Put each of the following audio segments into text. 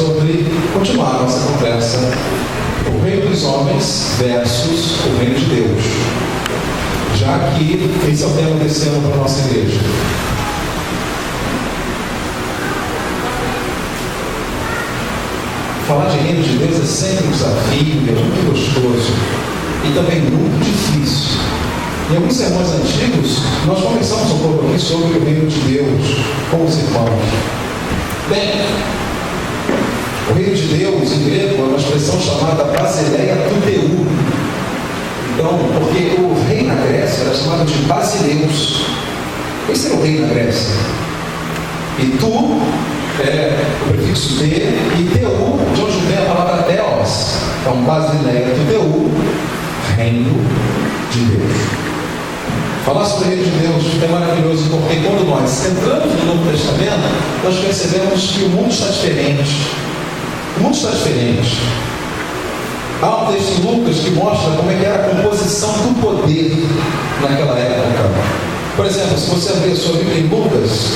sobre continuar a nossa conversa, o reino dos homens versus o reino de Deus, já que esse é o tema desse ano para a nossa igreja. Falar de reino de Deus é sempre um desafio, é muito gostoso e também muito difícil. Em alguns sermões antigos, nós conversamos um pouco aqui sobre o reino de Deus com os irmãos. Bem, o reino de Deus em grego é uma expressão chamada basileia tuteu. Então, porque o rei na Grécia era chamado de basileus. Esse era o rei na Grécia. E tu é o prefixo de e teu, de onde vem a palavra theos. Então, basileia tuteu, reino de Deus. Falar sobre o reino de Deus é maravilhoso, porque quando nós entramos no Novo Testamento, nós percebemos que o mundo está diferente. O mundo está diferente. Há um texto em Lucas que mostra como é que era a composição do poder naquela época. Por exemplo, se você abrir a sua Bíblia em Lucas,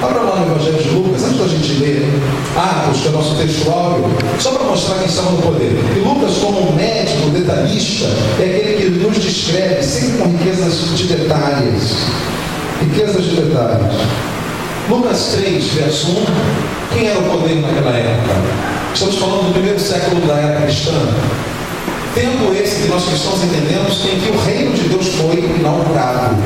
abra lá no Evangelho de Lucas, antes da gente ler Atos, que é o nosso texto áureo, só para mostrar quem estava no poder. E Lucas, como um médico detalhista, é aquele que nos descreve sempre com riquezas de detalhes. Riquezas de detalhes. Lucas 3, verso 1, quem era o poder naquela época? Estamos falando do primeiro século da era cristã. Tempo esse que nós cristãos entendemos em que o reino de Deus foi inaugurado.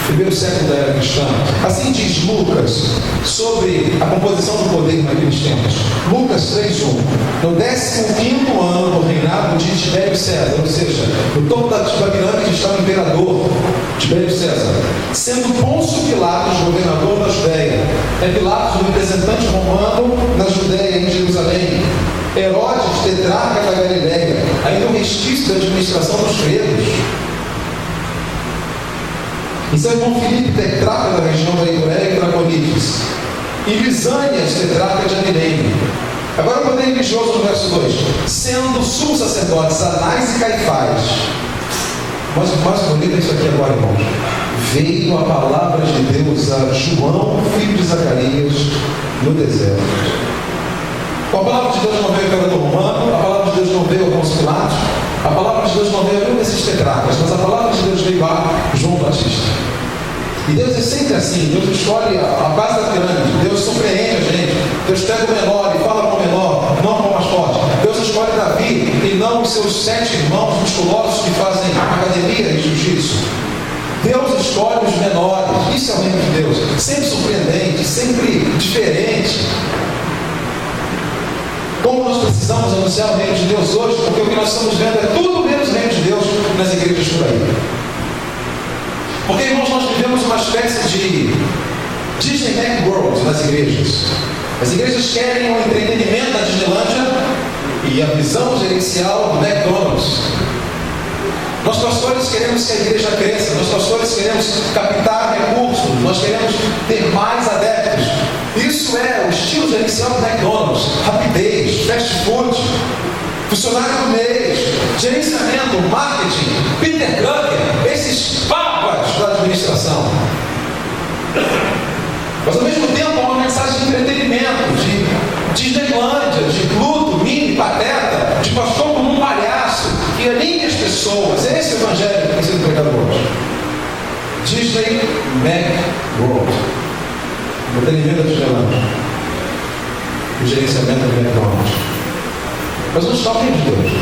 Primeiro século da era cristã. Assim diz Lucas sobre a composição do poder naqueles tempos. Lucas 3:1. No 15º ano do reinado de Tibério César, ou seja, no topo da pirâmide estava o imperador Tibério César, sendo Pôncio Pilatos governador da Judéia, Pilatos o representante romano na Judéia e em Jerusalém, Herodes tetrarca da Galileia, ainda um resquício da administração dos gregos. E seu irmão Filipe, tetrarca da região da Idureia e Traconitis, e Lisânias, tetrarca de Abilene. Agora o poder religioso no verso 2, sendo sumos sacerdotes Anás e Caifás. Mas o mais bonito é isso aqui agora, irmãos. Veio a palavra de Deus a João, filho de Zacarias, no deserto. A palavra de Deus não veio ao imperador romano, a palavra de Deus não veio ao Pôncio Pilatos, a palavra de Deus não veio a nenhum desses tetrarcas, mas a palavra de Deus veio a João Batista. E Deus é sempre assim, Deus escolhe a base da pirâmide, Deus surpreende a gente, Deus pega o menor e fala com o menor, não com o mais forte. Deus escolhe Davi e não os seus 7 irmãos musculosos que fazem academia e jiu-jitsu. Deus escolhe os menores, isso é o reino de Deus, sempre surpreendente, sempre diferente. Como nós precisamos anunciar o reino de Deus hoje, porque o que nós estamos vendo é tudo menos o reino de Deus nas igrejas por aí. Porque, irmãos, nós vivemos uma espécie de Disney World nas igrejas. As igrejas querem o entretenimento da Disneylândia e a visão gerencial do McDonald's. Nós pastores queremos que a igreja cresça, nós pastores queremos captar recursos, nós queremos ter mais adeptos. Isso é o estilo gerencial do McDonald's: rapidez, fast food, funcionário do mês, gerenciamento, marketing, Peter Drucker, esses papas da administração. Mas ao mesmo tempo há uma mensagem de entretenimento, de Disneylândia, de Pluto, Minnie, Pateta, de pastor como um palhaço, que alinha as pessoas. É esse o evangelho que tem sido pregado hoje. Disney World. O entretenimento da Disneylândia. O gerenciamento do McDonald's. Mas onde está o reino de Deus?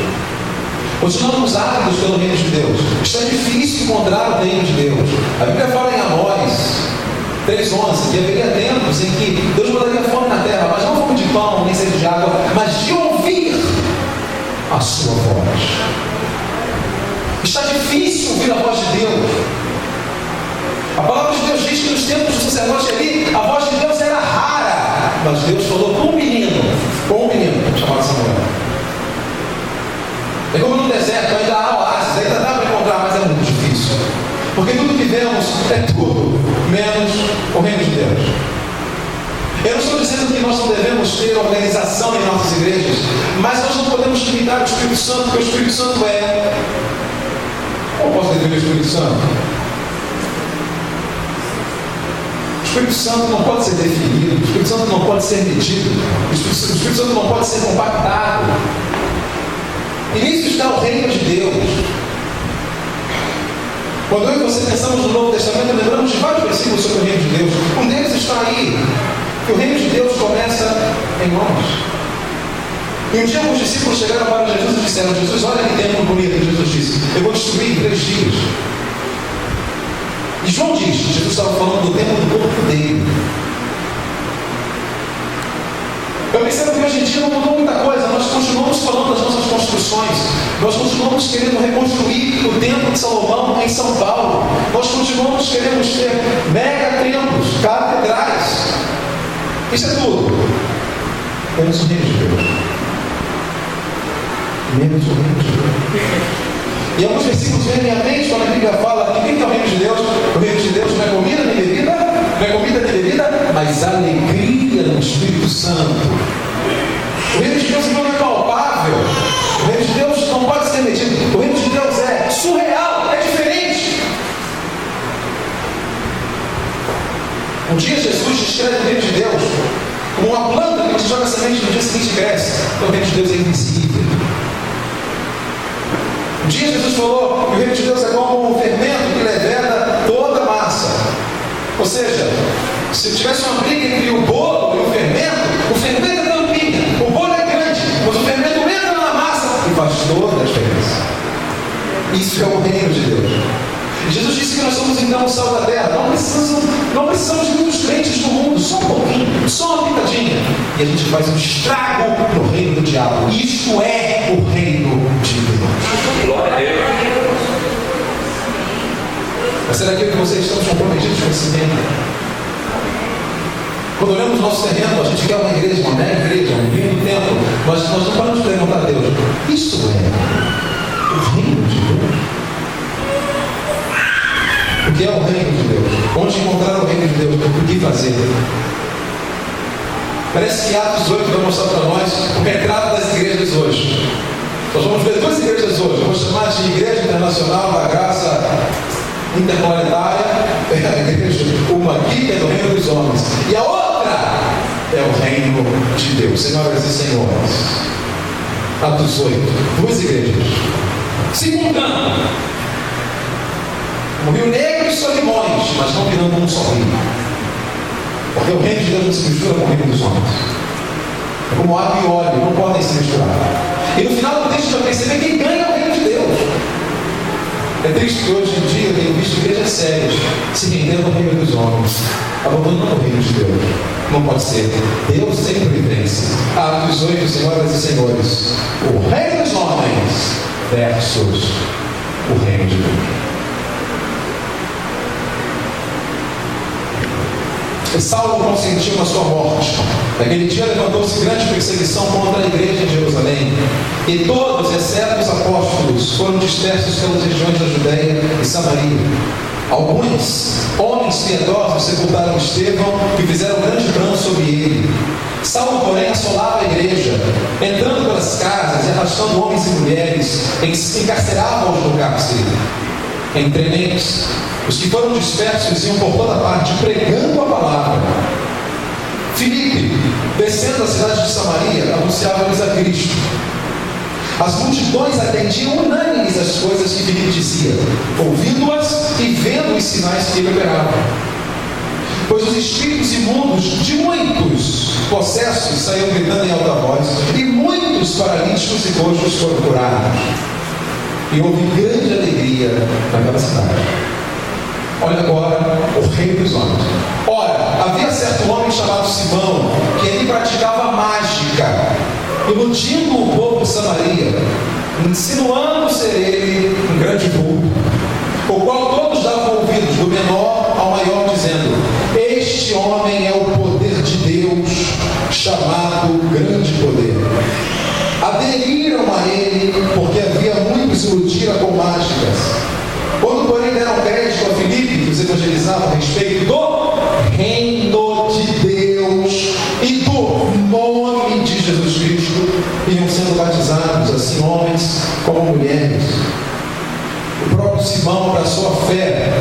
Continuamos ávidos pelo reino de Deus. Está difícil encontrar o reino de Deus. A Bíblia fala em Amós 3:11, que haveria tempos em que Deus mandaria fome na terra, mas não fome de pão, nem sede de água, mas de ouvir a sua voz. Está difícil ouvir a voz de Deus. A palavra de Deus diz que nos tempos do sacerdote ali, a voz de Deus era rara, mas Deus falou com um menino chamado Samuel. É como no deserto, ainda há oásis, ainda dá para encontrar, mas é muito difícil. Porque tudo que vemos é tudo, menos o reino de Deus. Eu não estou dizendo que nós não devemos ter organização em nossas igrejas, mas nós não podemos limitar o Espírito Santo, porque o Espírito Santo é... Como posso definir o Espírito Santo? O Espírito Santo não pode ser definido, o Espírito Santo não pode ser medido, o Espírito Santo não pode ser compactado. E nisso está o reino de Deus. Quando eu e você pensamos no Novo Testamento, lembramos de vários versículos sobre o reino de Deus. Um deles está aí, que o reino de Deus começa em nós. E um dia os discípulos chegaram para Jesus e disseram: Jesus, olha que templo bonito. E Jesus disse: eu vou destruir em 3 dias. E João diz: Jesus estava falando do templo do corpo dele. Eu percebo que hoje em dia não mudou muita coisa. Nós continuamos falando das nossas construções. Nós continuamos querendo reconstruir o templo de Salomão em São Paulo. Nós continuamos querendo ter mega templos, catedrais. Isso é tudo. Menos o reino de Deus. Menos o reino de Deus. E alguns versículos vêm à minha mente quando a Bíblia fala que o que é o reino de Deus? O reino de Deus não é comida nem bebida, não é comida nem bebida, mas alegria no Espírito Santo. O reino de Deus não é palpável. O reino de Deus não pode ser medido. O reino de Deus é surreal, é diferente. Um dia Jesus descreve o reino de Deus como uma planta que te joga semente no dia seguinte cresce. Então o reino de Deus é invisível. Um dia Jesus falou que o reino de Deus é como um fermento que leveda toda a massa. Ou seja, se tivesse uma briga entre o bolo e o fermento é tampinha, o bolo é grande, mas o fermento entra na massa e faz toda a diferença. Isso é o reino de Deus. E Jesus disse que nós somos então o sal da terra. Não precisamos de muitos crentes no mundo, só um pouquinho, só uma pitadinha. E a gente faz um estrago no reino do diabo. Isto é o reino de Deus. Glória a Deus. Mas será que vocês estão comprometidos com esse reino? Quando olhamos o nosso terreno, a gente quer uma igreja, uma mega igreja, um lindo templo. Mas nós não paramos de perguntar a Deus: isso é o reino de Deus? O que é o reino de Deus? Onde encontrar o reino de Deus? O que fazer? Parece que Atos 8 vai mostrar para nós o retrato das igrejas hoje. Nós vamos ver 2 igrejas hoje. Eu vou chamar de Igreja Internacional da Graça Interplanetária. É a igreja, uma aqui que é do reino dos homens, e a outra é o reino de Deus. Senhoras e senhores, Atos 8, 2 igrejas se juntando. Um rio negro e Solimões, mas não virando um só rio. Porque o reino de Deus não se mistura com o reino dos homens. É como água e óleo, não podem se misturar. E no final do texto vai perceber quem ganha é o reino de Deus. É triste que hoje em dia eu tenho visto igrejas sérias se rendendo ao reino dos homens, abandonando o reino de Deus. Não pode ser. Deus sempre vence. Atos 8, senhoras e senhores. O reino dos homens versus o reino de Deus. E Saulo consentiu na sua morte. Naquele dia levantou-se grande perseguição contra a igreja de Jerusalém. E todos, exceto os apóstolos, foram dispersos pelas regiões da Judéia e Samaria. Alguns homens piedosos sepultaram Estevão e fizeram grande pranto sobre ele. Saulo, porém, assolava a igreja, entrando pelas casas e arrastando homens e mulheres, encarcerava-os no cárcere. Entre mentes, os que foram dispersos iam por toda parte, pregando a palavra. Filipe, descendo da cidade de Samaria, anunciava-lhes a Cristo. As multidões atendiam unânimes as coisas que Filipe dizia, ouvindo-as e vendo os sinais que ele operava. Pois os espíritos imundos de muitos possessos saíam gritando em alta voz, e muitos paralíticos e coxos foram curados. E houve grande alegria naquela cidade. Olha agora o reino dos homens. Ora, havia certo homem chamado Simão, que ele praticava mágica, iludindo o povo de Samaria, insinuando ser ele um grande vulto, o qual todos davam ouvidos, do menor ao maior, dizendo: este homem é o poder de Deus, chamado grande poder. Aderiram a ele, porque havia muitos iludiram com mágicas. Quando, porém, deram crédito a Filipe, que os evangelizava a respeito do reino de Deus e do nome de Jesus Cristo, iam sendo batizados, assim homens como mulheres. O próprio Simão abraçou a fé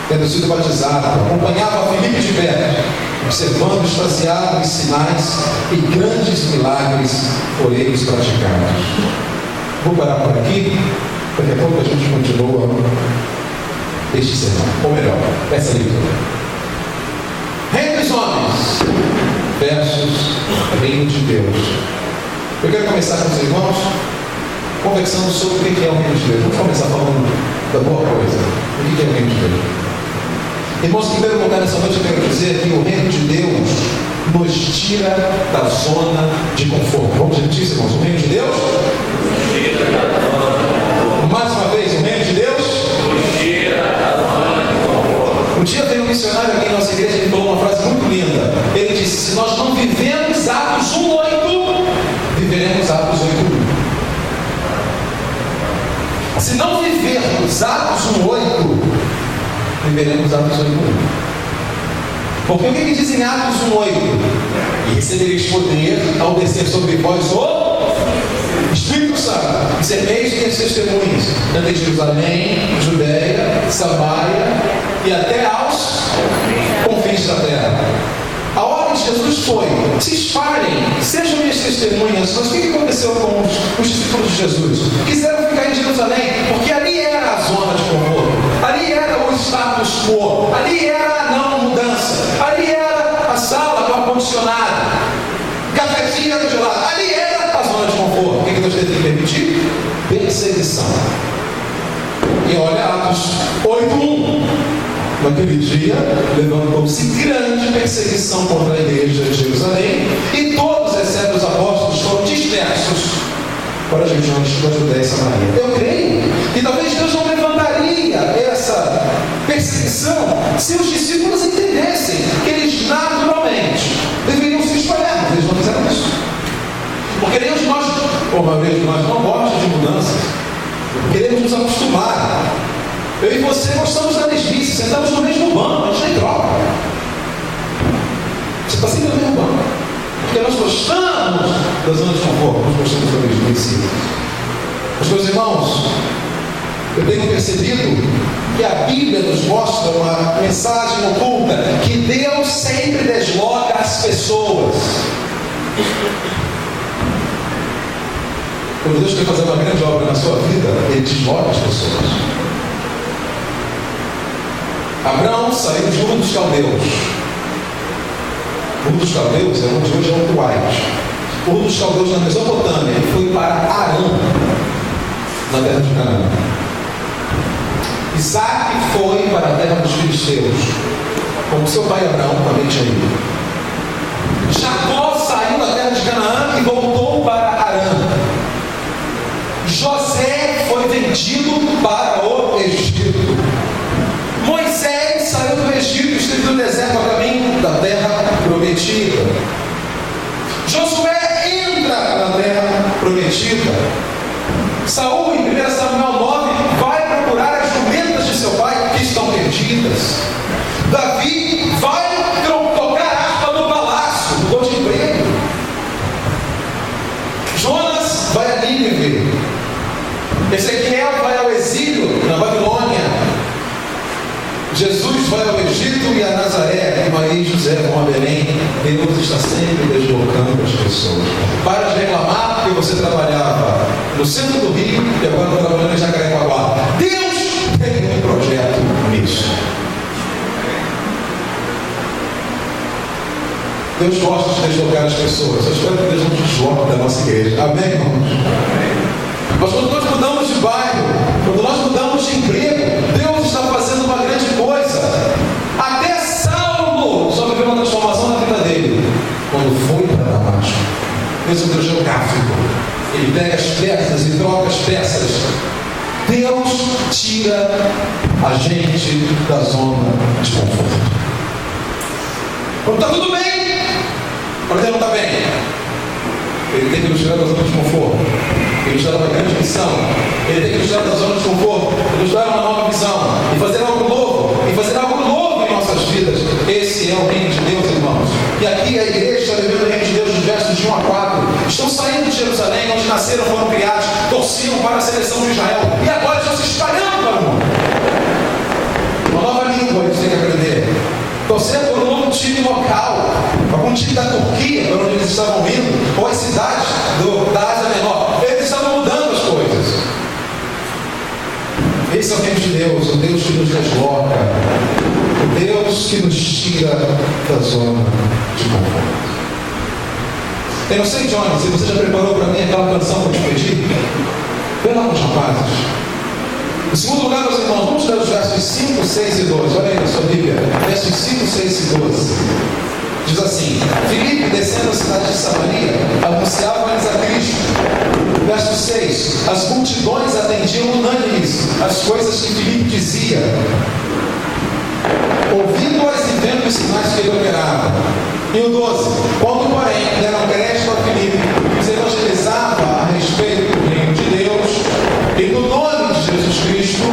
tendo sido batizado, acompanhava Filipe de perto, observando extasiado os sinais e grandes milagres por eles praticados. Vou parar por aqui, daqui a pouco a gente continua este sermão, ou melhor, essa leitura. Reino dos homens versus reino de Deus. Eu quero começar com os irmãos conversando sobre o que é o reino de Deus. Vamos começar falando da boa coisa. O que é o reino de Deus? Irmãos, em primeiro lugar, nessa noite eu quero dizer que o reino de Deus nos tira da zona de conforto. Vamos repetir isso, irmãos? O reino de Deus? Mais uma vez, o reino de Deus? Um dia veio um missionário aqui em nossa igreja e falou uma frase muito linda. Ele disse: se nós não vivemos Atos 1:8, viveremos Atos 8:1. Se não vivermos Atos 1:8, viveremos Atos 8:1. Porque o que diz em Atos 1:8? E recebereis poder ao descer sobre vós o Espírito Santo, e sereis minhas testemunhas, tanto em Jerusalém, Judeia, Samaria e até aos confins da terra. A ordem de Jesus foi: se espalhem, sejam minhas testemunhas. Mas o que aconteceu com os discípulos de Jesus? Quiseram ficar em Jerusalém, porque ali era a zona de conforto, ali era o status quo, ali era a não mudança, ali era a sala com ar-condicionado, cafezinho gelado, ali era a zona de conforto. O que Deus teve que permitir? Perseguição. E olha Atos 8:1. Naquele dia, levantou-se grande perseguição contra a igreja de Jerusalém, e todos, exceto os apóstolos, foram dispersos para as regiões da Judéia e Samaria. Eu creio que talvez Deus não levantaria essa perseguição se os discípulos entendessem que eles naturalmente deveriam se espalhar, mas eles não fizeram isso. Porque nem nós, ou uma vez nós, não gostamos de mudanças, queremos nos acostumar. Eu e você gostamos da mesmice, sentamos no mesmo banco, a gente nem troca. Você está sempre no mesmo banco. Porque nós gostamos da zona de conforto, nós gostamos da mesmice. Mas, meus irmãos, eu tenho percebido que a Bíblia nos mostra uma mensagem oculta, que Deus sempre desloca as pessoas. Quando Deus quer fazer uma grande obra na sua vida, Ele desloca as pessoas. Abraão saiu de Ur dos Caldeus. Ur dos Caldeus é onde hoje é o Kuwait. Ur dos Caldeus na Mesopotâmia. Ele foi para Arã, na terra de Canaã. Isaac foi para a terra dos filisteus, como seu pai Abraão também tinha ido. Jacó saiu da terra de Canaã e voltou para Arã. José foi vendido para o Egito. Moisés saiu do Egito e esteve no deserto a caminho da terra prometida. Josué entra na terra prometida. Saul, em 1 Samuel 9, vai procurar as jumentas de seu pai que estão perdidas. Davi vai tocar harpa no palácio, mudou de emprego. Jonas vai a Nínive. Ezequiel vai ao exílio na Babilônia. Jesus vai ao Egito e a Nazaré, e Maria e José vão a Belém. Deus está sempre deslocando as pessoas. Para de reclamar porque você trabalhava no centro do Rio e agora está trabalhando em Jacarepaguá. Deus tem um projeto nisso. Deus gosta de deslocar as pessoas. Eu espero que Deus não desloque da nossa igreja. Amém, irmãos? Mas quando nós mudamos de bairro, quando nós mudamos de emprego, Deus está fazendo uma grande coisa. Até Saulo só viveu uma transformação na vida dele quando foi para Damasco. Deus é um Deus geográfico. Ele pega as peças e troca as peças. Deus tira a gente da zona de conforto. Quando está tudo bem, quando Deus não está bem, Ele tem que nos tirar da zona de conforto. Ele nos dá uma grande missão. Ele tem que nos tirar da zona de conforto. Ele nos dá uma nova missão. E fazer algo novo. E fazer algo novo em nossas vidas. Esse é o reino de Deus, irmãos. E aqui a igreja está vivendo o reino de Deus dos versos de 1 a 4. Estão saindo de Jerusalém, onde nasceram, foram criados, torciam para a seleção de Israel. E agora estão se espalhando para o mundo. Uma nova língua. torcer por um novo time local, algum time da Turquia, para onde eles estavam indo, ou as cidades da Ásia Menor. Eles estavam mudando as coisas. Esse é o reino de Deus, o Deus que nos desloca, o Deus que nos tira da zona de conforto. Eu não sei, Johnny, se você já preparou para mim aquela canção que eu te pedi. Vê lá com os rapazes. Em segundo lugar, meus irmãos, vamos ler os versos 5, 6 e 12. Olha aí na sua Bíblia. Versos 5, 6 e 12. Diz assim: Filipe, descendo a cidade de Samaria, anunciava-lhes a Cristo. Verso 6: As multidões atendiam unânimes as coisas que Filipe dizia, ouvindo-as e vendo os sinais que ele operava. E o 12: Quando, porém, deram crédito a Filipe, que evangelizava a respeito do reino de Deus e do nome de Jesus Cristo,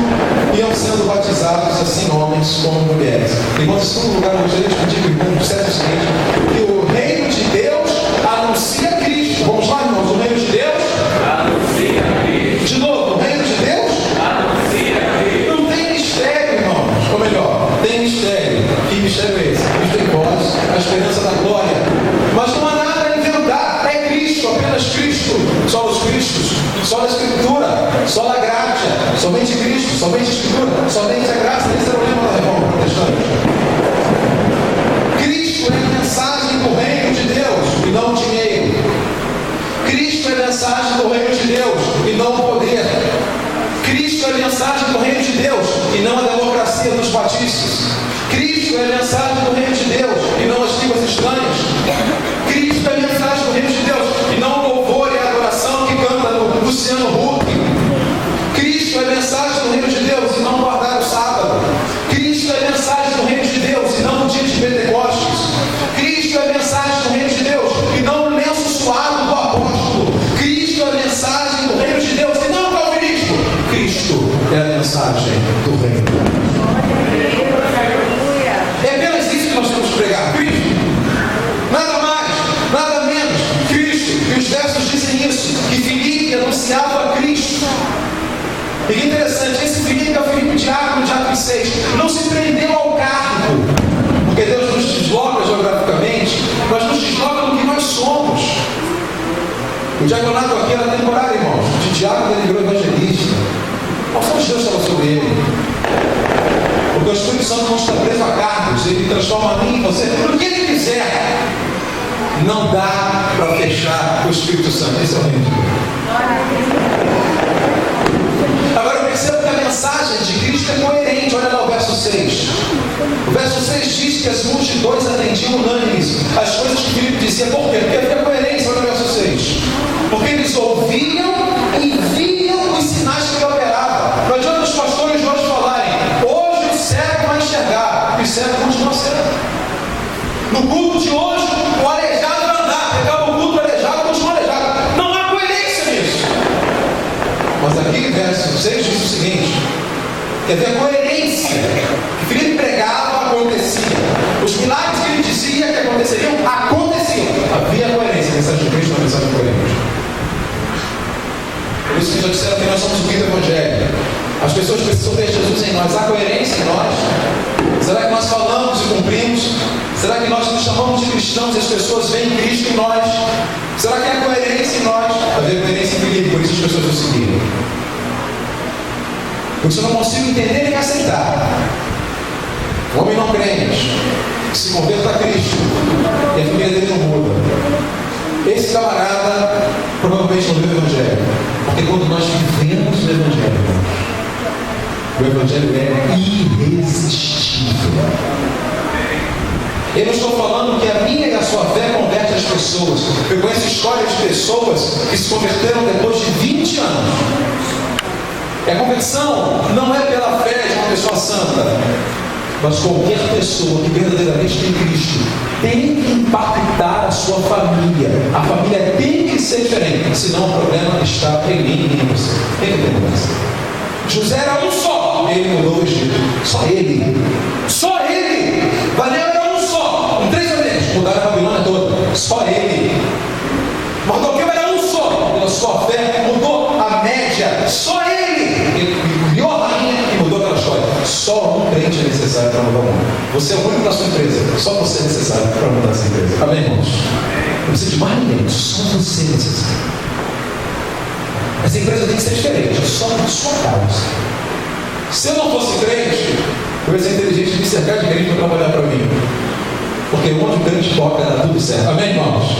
iam sendo batizados, assim homens como mulheres. Enquanto, em segundo lugar, eu gostaria de pedir que o irmão dissesse o seguinte: que o reino de Deus anuncia Cristo. Vamos lá, irmãos, o reino de Deus anuncia Cristo. De novo, o reino de Deus anuncia Cristo. Não tem mistério, irmãos, ou melhor, tem mistério. Que mistério é esse? Cristo em vós, a esperança da glória. Mas não há nada a inventar, é Cristo, apenas Cristo, só os Cristos, só a Escritura, só a graça, somente Cristo, somente a Escritura, somente a graça. Esse é o lema da Reforma Protestante. Cristo é a mensagem do reino de Deus e não o dinheiro. Cristo é a mensagem do reino de Deus e não o poder. Cristo é a mensagem do reino de Deus e não a democracia dos batistas. Cristo é a mensagem do reino de Deus e não as línguas estranhas. Cristo é a mensagem do reino de Deus e não o louvor e a adoração que canta no Luciano Huck. Cristo é a mensagem do reino de Deus e não guardar o sábado. Cristo é a mensagem do reino de Deus e não o dia de Pentecostes. Cristo é a mensagem do reino de Deus e não o lenço suado do apóstolo. Cristo é a mensagem do reino de Deus e não o calvinismo. Cristo é a mensagem do reino de Deus. É apenas isso que nós temos que pregar. Cristo. Nada mais, nada menos. Cristo. E os versos dizem isso, que Filipe anunciava a Cristo. E que interessante, esse Filipe é o Filipe Diácono de Atos 6. Não se prendeu ao cargo, porque Deus nos desloca geograficamente, mas nos desloca no que nós somos. O diaconato aqui era temporário, irmãos. De diácono ele virou evangelista. A ação de Deus estava sobre ele. Porque o Espírito Santo não está preso a cargos, ele transforma a mim e você no que ele quiser. Não dá para fechar o Espírito Santo. Esse é o reino de Deus. Agora eu percebo que a mensagem de Cristo é coerente. Olha lá o verso 6. O verso 6 diz que as multidões atendiam unânimes as coisas que Filipe dizia. Por quê? Porque havia coerência. Olha o verso 6. Porque eles ouviam e viam os sinais que ele operava. Não adianta os pastores de hoje falarem: hoje o cego vai enxergar, e o cego continua cego. No culto de hoje, o aleijado vai andar. Pegava o culto, o aleijado continua aleijado. Não há coerência nisso. Mas aqui, verso 6 diz o seguinte: que havia coerência. Que Filipe pregava, acontecia. Os milagres que ele dizia que aconteceriam, aconteciam. Havia coerência. A mensagem de Cristo é uma mensagem coerente. Por isso que já disseram que nós somos o quinto evangelho. As pessoas precisam ter Jesus em nós. Há coerência em nós? Será que nós falamos e cumprimos? Será que nós nos chamamos de cristãos e as pessoas veem Cristo em nós? Será que há coerência em nós? Havia coerência em Filipe, por isso as pessoas o seguiram. Porque eu não consigo entender nem aceitar. O homem não crente, que se converta a Cristo e a família dele não muda. Esse camarada provavelmente não viu o Evangelho. Porque quando nós vivemos o Evangelho é irresistível. Eu não estou falando que a minha e a sua fé converte as pessoas. Eu conheço histórias de pessoas que se converteram depois de 20 anos. E a conversão não é pela fé de uma pessoa santa, mas qualquer pessoa que verdadeiramente tem Cristo tem que impactar a sua família. A família tem que ser diferente, senão o problema está em mim e em você. Tem que ter mudança. José era um só, ele mudou o Egito. Só ele. Só ele. Daniel era um só, com 3 amigos, mudaram a Babilônia toda. Só ele. Mardoqueu era um só, pela sua fé mudou a média. Só ele. Ele criou a rainha e mudou aquela história. Só um crente é necessário. necessário para mudar o mundo. Você é o único da sua empresa, só você é necessário para mudar essa empresa. Amém, irmãos? Não precisa de mais ninguém, só você é necessário. Essa empresa tem que ser diferente, só na sua causa. Se eu não fosse crente, eu ia ser inteligente de me cercar de crente para trabalhar para mim. Porque onde o crente toca, dá tudo certo. Amém, irmãos?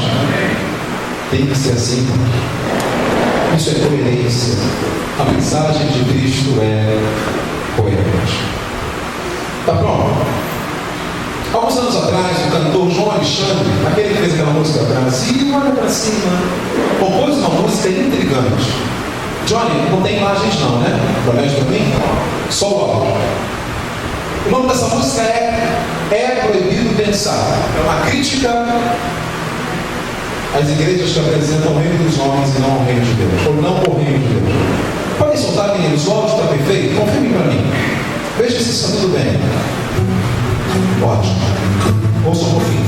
Tem que ser assim. Isso é coerência. A mensagem de Cristo é coerente. Tá pronto? Alguns anos atrás, o cantor João Alexandre, aquele que fez aquela música Brasil, olha para cima, compôs uma música intrigante. Johnny, não tem imagens não, né? Promete para mim? Só o áudio. O nome dessa música é Proibido Pensar. É uma crítica às igrejas que apresentam o reino dos homens e não o reino de Deus, ou não o reino de Deus. Podem soltar, meninos, o áudio está perfeito? Confirme para mim. Veja se está tudo bem. Ótimo. Ouça um pouquinho.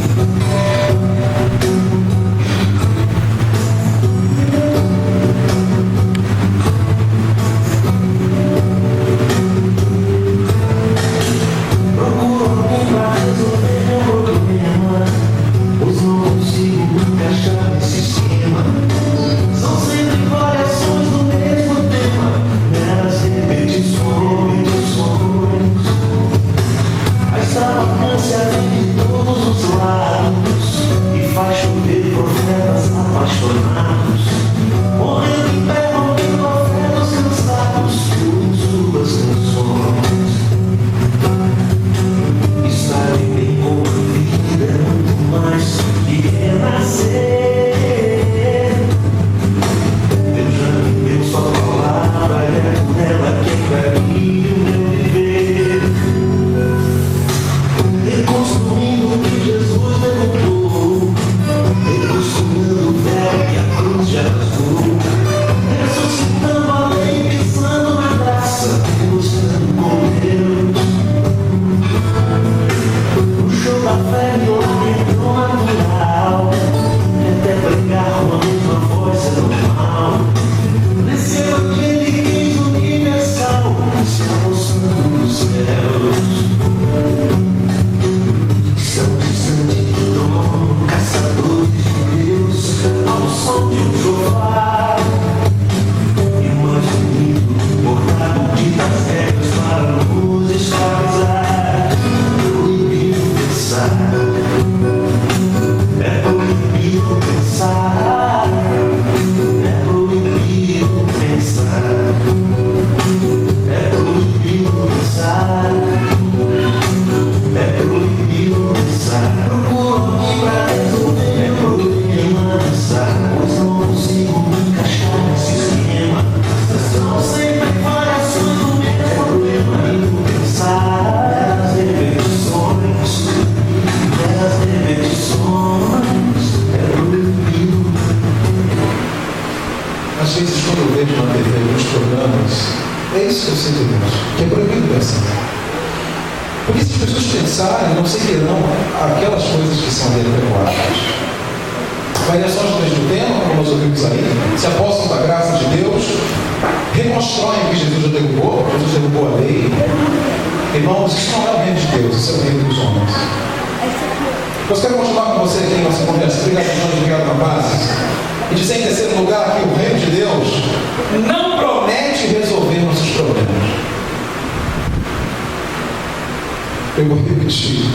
Eu vou repetir.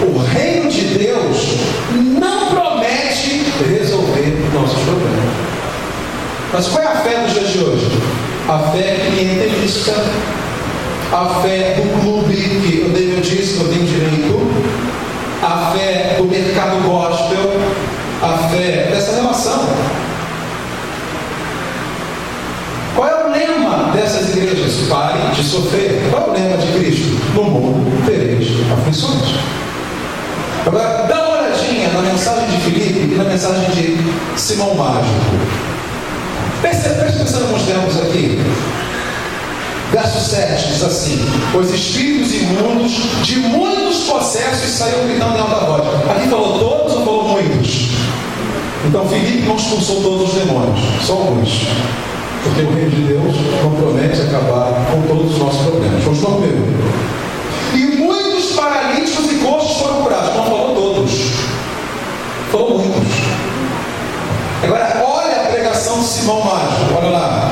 O reino de Deus não promete resolver nossos problemas. Mas qual é a fé dos dias de hoje? A fé clientelista, a fé do clube que eu dei meu dízimo, eu tenho direito, a fé do mercado gospel, a fé dessa relação. Qual é o lema dessas igrejas? Parem de sofrer. Qual é o lema de Cristo? No mundo tereis aflições. Agora, dá uma olhadinha na mensagem de Filipe e na mensagem de Simão Mágico. Preste atenção em alguns termos aqui. Verso 7 diz assim: os espíritos imundos de muitos possessos saíram gritando em alta voz. Aqui falou todos ou falou muitos? Então Filipe não expulsou todos os demônios, só alguns. Porque o reino de Deus não promete acabar com todos os nossos problemas. Continua comigo. falou muitos. Agora, olha a pregação de Simão Mágico, olha lá.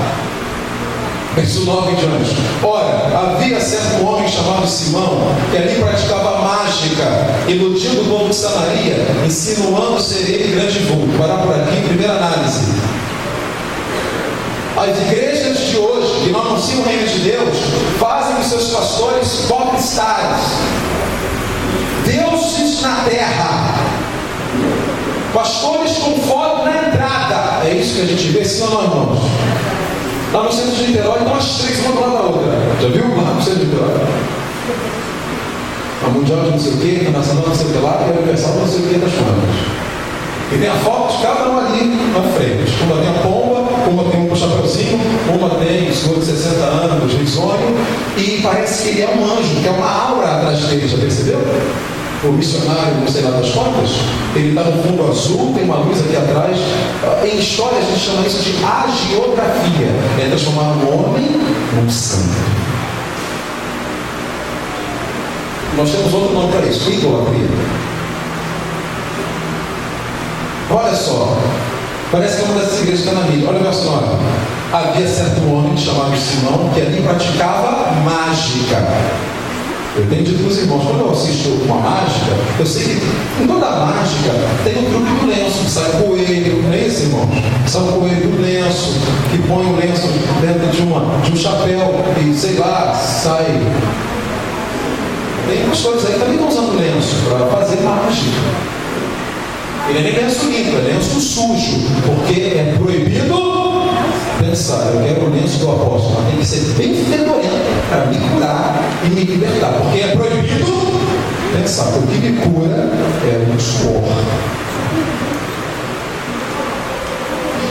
Verso 9 em diante. Ora, havia certo homem chamado Simão, que ali praticava mágica, iludindo o povo de Samaria, insinuando ser ele grande vulto. Parar por aqui, primeira análise. As igrejas de hoje, que não anunciam o reino de Deus, fazem os seus pastores popstars, deuses na terra, pastores com foto na entrada. É isso que a gente vê, sim ou não, irmãos? Lá no centro de Niterói, então as três, uma do lado da outra. Já viu? Lá no centro de Niterói. A Mundial de não sei o que, Internacional não sei o que lá, e a Universal não sei o que das coisas. E tem a foto de cada um ali na frente. Uma tem a pomba, uma tem um chapeuzinho, uma tem um senhor de 60 anos, risonho, e parece que ele é um anjo, que é uma aura atrás dele, já percebeu? O missionário, não sei lá das contas, ele está no fundo azul, tem uma luz aqui atrás. Em história a gente chama isso de agiografia. É transformar um homem num santo. Nós temos outro nome para isso, idolatria. Olha só, parece que é uma dessas igrejas que está na mídia. Olha o verso 9. Havia certo homem chamado Simão, que ali praticava mágica. Eu tenho dito para os irmãos, quando eu assisto uma mágica, eu sei que em toda mágica tem o truque do lenço, que sai o coelho, não é isso, irmãos? Sai o coelho do lenço, que põe o lenço dentro de um chapéu e, sei lá, sai. Tem pastores aí que também estão usando lenço para fazer mágica. Ele é nem lenço limpo, é lenço sujo, porque é proibido pensar, eu quero o lenço do apóstolo, mas tem que ser bem fedorento para me curar e me libertar, porque é proibido pensar, o que me cura é o suor.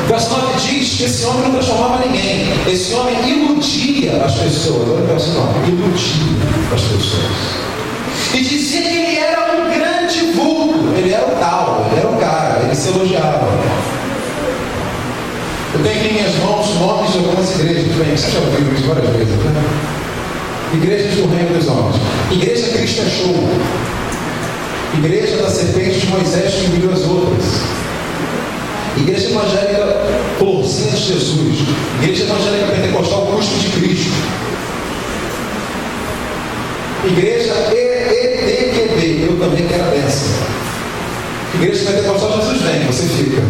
Verso 9 diz que esse homem não transformava ninguém, esse homem iludia as pessoas. Olha o verso 9, iludia as pessoas. E dizia que ele era um grande vulto, ele era o tal, ele era o cara, ele se elogiava. Eu tenho aqui em minhas mãos nomes de algumas igrejas, bem, você já ouviu isso várias vezes, né? Igrejas do Reino dos Homens. Igreja Cristo é Show. Igreja da Serpente de Moisés que engoliu as outras. Igreja Evangélica Florzinha de Jesus. Igreja Evangélica Pentecostal Cuspe de Cristo. Igreja ETQB, eu também quero a bênção. Igreja Pentecostal Jesus vem, você fica.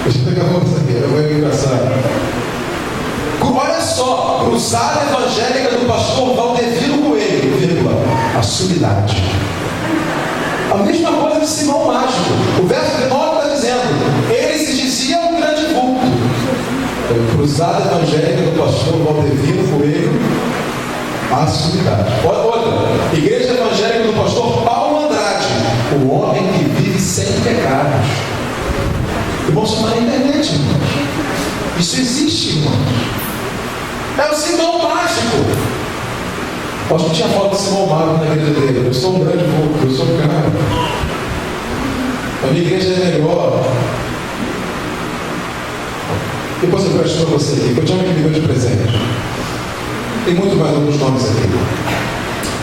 Deixa eu pegar a moça aqui, eu vou engraçar. Olha só, cruzada evangélica do pastor Valdevino Coelho, vírgula, a sumidade. A mesma coisa de Simão Mágico. O verso 9 está dizendo, ele se dizia um grande vulto. Cruzada evangélica do pastor Valdevino Coelho, a sumidade. Outra, igreja evangélica do pastor Paulo Andrade, o homem que vive sem pecados. Irmãos, isso está na internet, irmãos. Isso existe, irmãos. É o Simão Mágico. Acho que tinha foto de Simão Mágico na igreja dele. Eu sou um grande vulto, eu sou um cara. A minha igreja é melhor. Depois eu peço para você aqui, que eu te amo que me deu de presente. Tem muito mais alguns nomes aqui.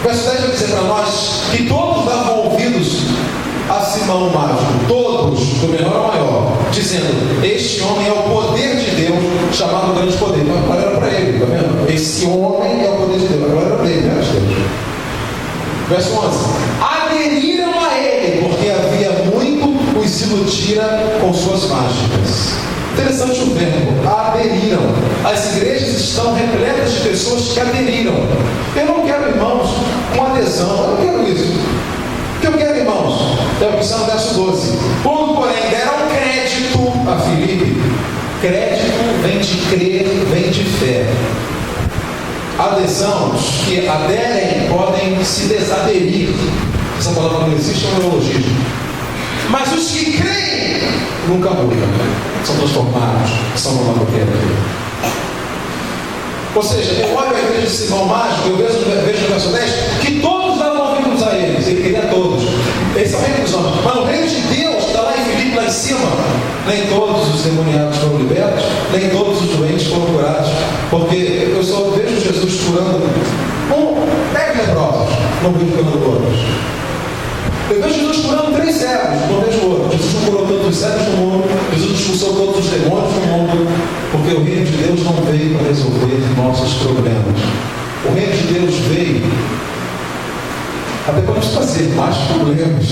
Verso 10 vai dizer para nós que todos davam ouvidos a Simão Mágico, todos, do menor ao maior, dizendo, este homem é o poder de Deus, chamado grande poder. Então agora era para ele, está vendo? Esse homem é o poder de Deus, agora era para ele, né, Deus? Verso 11, aderiram a ele, porque havia muito os iludira com suas mágicas. Interessante o verbo, aderiram. As igrejas estão repletas de pessoas que aderiram. Eu não quero, irmãos, uma adesão, eu não quero isso. O que eu quero, irmãos? É o que está no verso 12. Quando, porém, deram crédito a Filipe, crédito vem de crer, vem de fé. Adesão, os que aderem podem se desaderir. Essa palavra não existe, é um neologismo. Mas os que creem nunca mudam, são transformados, são uma nova criatura. Ou seja, eu olho a igreja de Simão Mágico, eu vejo no verso 10 que todos davam ouvidos a eles, ele queria todos. Eles são reino dos homens, mas o reino de Deus está lá em Filipe, lá em cima. Nem todos os demoniados foram libertos, nem todos os doentes foram curados, porque eu só vejo Jesus curando 10 leprosos, não vejo curando todos. Eu vejo Jesus curando 3 cegos, não vejo outro. Jesus não curou todos os cegos do mundo, Jesus expulsou todos os demônios do mundo, porque o reino de Deus não veio para resolver nossos problemas. O reino de Deus veio até para nos trazer mais problemas.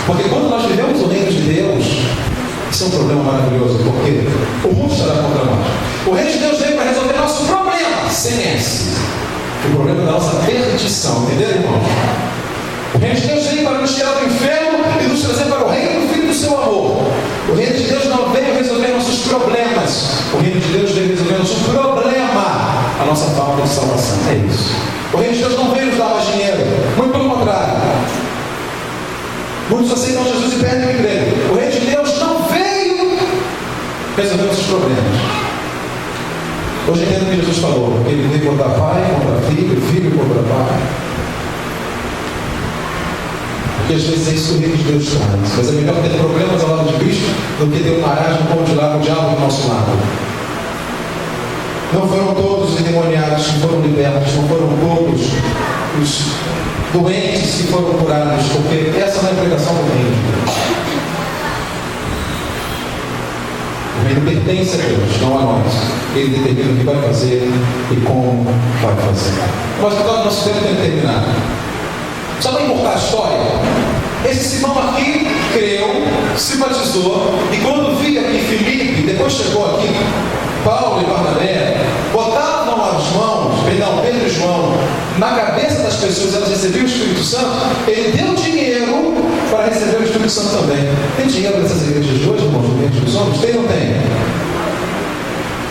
Porque quando nós vivemos o reino de Deus, isso é um problema maravilhoso, porque o mundo estará contra nós. O reino de Deus veio para resolver nosso problema, sem esse. O problema da nossa perdição, entenderam, irmão? O reino de Deus veio para nos tirar do inferno e nos trazer para o reino do Filho do seu amor. O reino de Deus não veio resolver nossos problemas. O reino de Deus veio resolver nosso problema, a nossa falta de salvação. É isso. O reino de Deus não veio nos dar mais dinheiro. Muito pelo contrário. Muitos aceitam Jesus e perdem o emprego. O reino de Deus não veio resolver nossos problemas. Hoje eu entendo o que Jesus falou. Ele veio contra pai, contra filho, filho contra pai. Porque às vezes é isso que o reino de Deus traz. Mas é melhor ter problemas ao lado de Cristo do que ter um marasmo como de lá o diabo do nosso lado. Não foram todos os endemoniados que foram libertos, não foram todos os doentes que foram curados, porque essa não é a pregação do reino de Deus. O reino pertence a Deus, não a nós. Ele determina o que vai fazer e como vai fazer. Mas por causa do nosso tempo tem que terminar. Só para encurtar a história, esse Simão aqui creu, se batizou, e quando via que Filipe, depois chegou aqui, Paulo e Barnabé, botavam as mãos, Pedro e João, na cabeça das pessoas, elas recebiam o Espírito Santo, ele deu dinheiro para receber o Espírito Santo também. Tem dinheiro nessas igrejas de hoje, irmãos, no dos homens? Tem ou não tem?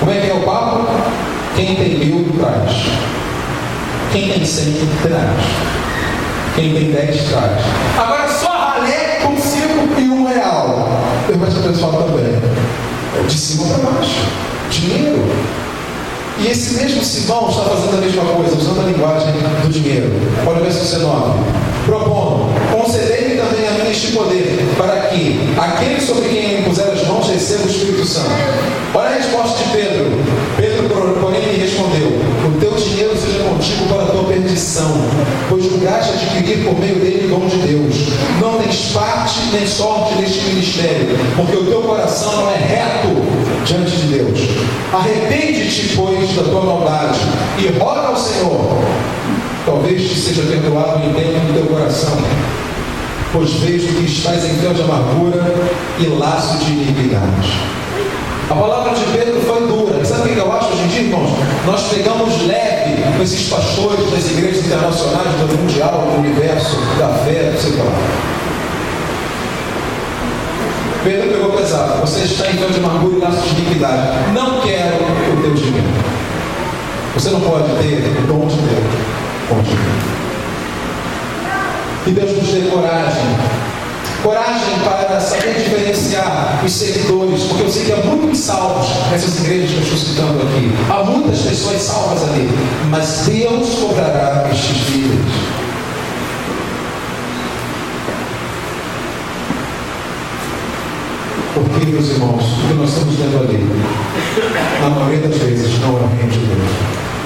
Como é que é o papo? Quem tem 1000 traz. Quem tem 100 traz. Quem tem 10 traz. Agora só ralé com 5 e 1 real. Depois o pessoal também. É de cima para baixo. Dinheiro. E esse mesmo Simão está fazendo a mesma coisa, usando a linguagem do dinheiro. Olha o verso 19. Propondo, concedei-me também a mim este poder, para que aquele sobre quem eu impuser as mãos receba o Espírito Santo. Olha a resposta de Pedro. Pedro, porém, lhe respondeu: o teu dinheiro seja contigo para a tua perdição, pois julgaste adquirir por meio dele o dom de Deus. Não tens parte nem sorte neste ministério, porque o teu coração não é reto diante de Deus. Arrepende-te, pois, da tua maldade e roga ao Senhor. Talvez te seja perdoado o intento do teu coração, pois vejo que estás em fel de amargura e laço de iniquidade. A palavra de Pedro foi dura. Sabe o que eu acho hoje em dia, irmãos? Nós pegamos leve com esses pastores das igrejas internacionais, do mundial, do universo, da fé, não sei lá. Pedro pegou pesado. Você está em fel de amargura e laço de iniquidade. Não quero o teu dinheiro. Você não pode ter o dom de Deus. Que Deus nos dê coragem para saber diferenciar os seguidores, porque eu sei que há muitos salvos nessas igrejas que eu estou citando aqui, há muitas pessoas salvas ali, mas Deus cobrará estes vidas. Porque, meus irmãos, o que nós estamos vendo ali, na maioria das vezes, não é o reino de Deus,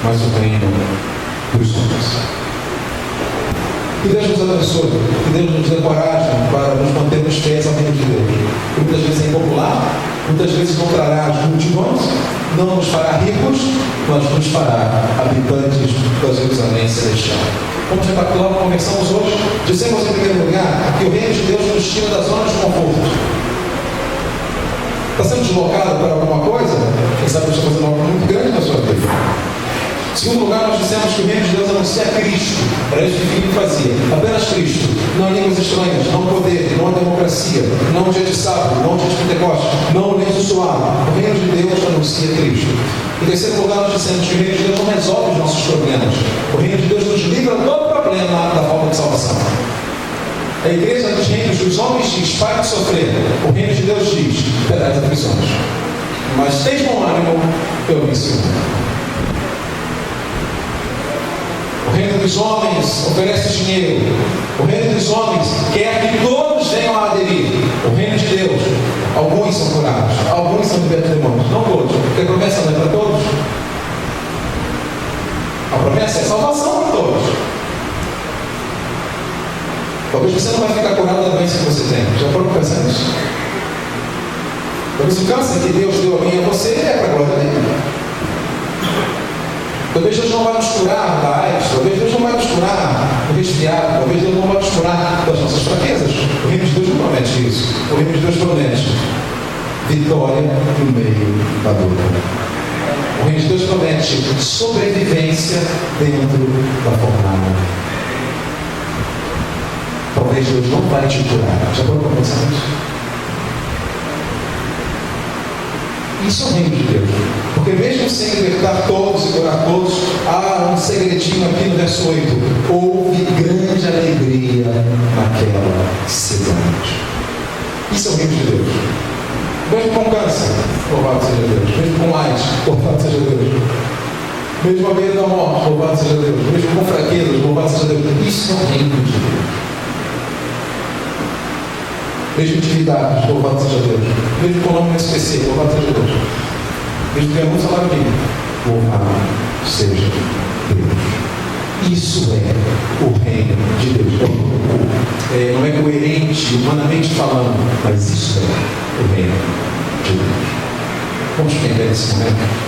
mas o reino dos homens. Que Deus nos abençoe, que Deus nos dê coragem para nos mantermos fiéis ao reino de Deus. Que muitas vezes é impopular, muitas vezes não trará as multidões, não nos fará ricos, mas nos fará habitantes da Jerusalém celestial. Vamos recapitular o que conversamos hoje. Dissemos em primeiro lugar que o reino de Deus nos tira da zona de conforto. Está sendo deslocado para alguma coisa? Quem sabe está fazendo algo muito grande na sua vida. Em segundo lugar, nós dissemos que o reino de Deus anuncia Cristo. Era isso que Filipe fazia. Apenas Cristo. Não línguas estranhas, não poder, não democracia, não dia de sábado, não dia de Pentecostes, não lenço suave. O reino de Deus anuncia Cristo. Em terceiro lugar, nós dissemos que o reino de Deus não resolve os nossos problemas. O reino de Deus nos livra do problema da falta de salvação. A igreja dos reinos dos homens diz: pare de sofrer. O reino de Deus diz: terás aflições. Mas tens bom ânimo, eu venci o mundo. O reino dos homens oferece dinheiro. O reino dos homens quer que todos venham a aderir. O reino de Deus, alguns são curados, alguns são libertos de demônios. Não todos, porque a promessa não é para todos. A promessa é salvação para todos. Talvez você não vai ficar curado da doença que você tem. Já parou para pensar nisso? Talvez o câncer que Deus deu a mim e a você é para a glória dele. Talvez Deus não vai nos curar da AIDS, talvez Deus não vai nos curar do resfriado, talvez Deus não vai nos curar das nossas fraquezas. O reino de Deus não promete isso. O reino de Deus promete vitória no meio da dor. O reino de Deus promete sobrevivência dentro da fornalha. Talvez Deus não vai te curar. Já parou para pensar nisso? Isso é o reino de Deus. Porque mesmo sem libertar todos e curar todos, há um segredinho aqui no verso 8. Houve grande alegria naquela cidade. Isso é o reino de Deus. Mesmo com câncer, louvado seja Deus. Mesmo com AIDS, louvado seja Deus. Mesmo à beira da morte, louvado seja Deus. Mesmo com fraquezas, louvado seja Deus. Isso é o reino de Deus. Mesmo atividades, louvado seja Deus. Mesmo com o nome no SPC, louvado seja Deus. Mesmo ganhando um salário mínimo, louvado seja Deus. Isso é o reino de Deus. Não é coerente, humanamente falando, mas isso é o reino de Deus. Vamos entender esse momento.